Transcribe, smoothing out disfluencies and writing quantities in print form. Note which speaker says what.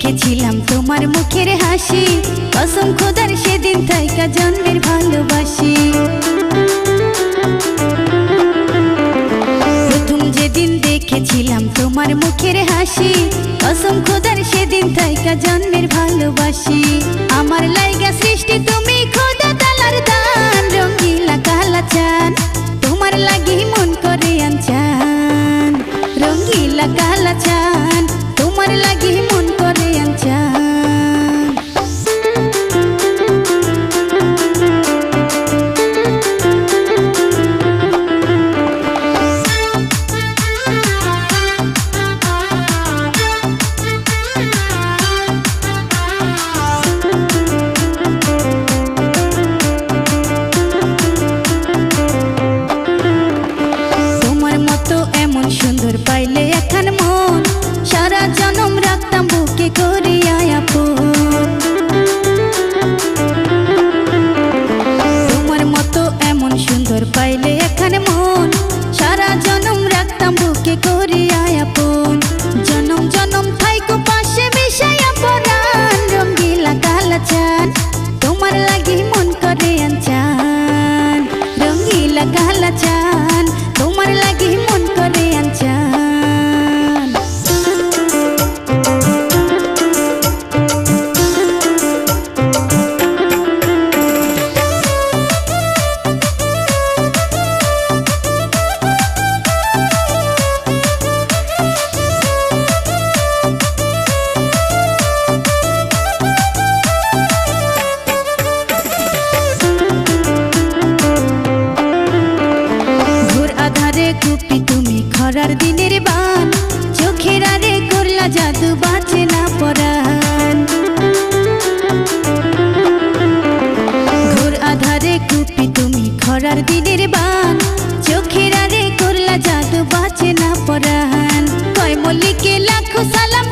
Speaker 1: দেখেছিলাম তোমার মুখের হাসি, কসম খোদার সেদিন থাইকা জন্মের ভালোবাসি। প্রথম যেদিন দেখেছিলাম তোমার মুখের হাসি, কসম খোদার সেদিন থাইকা জন্মের ভালোবাসি। আমার লাইগা সৃষ্টি তুমি খোদা তালার দান, রঙিলা কালা চান তোমার লাগি মন করে আনচান, রঙিলা কালা চান তোমার লাগি মন করে আনচান। সুন্দর পাইলে এখন মন, সারা জনম রাখতাম বুকে করিয়া আপন। তোমার মতো এমন সুন্দর পাইলে এখন মন, সারা জনম রাখতাম বুকে করিয়া আপন। জনম জনম থাইকো পাশে মিশাইয়া পরাণ, রঙিলা কালা চান তোমার লাগি মন করে আনচান, রঙিলা কালা চান তোমার লাগি মন করে আনচান। গুপি তুমি খরার দিনের বান, চোখের আরে করলা জাদু বাঁচে না পরাণ। ঘোর আধারে গুপি তুমি খরার দিনের বান, চোখের আরে করলা জাদু বাঁচে না পরাণ। কয় মল্লিকে লাখো সালাম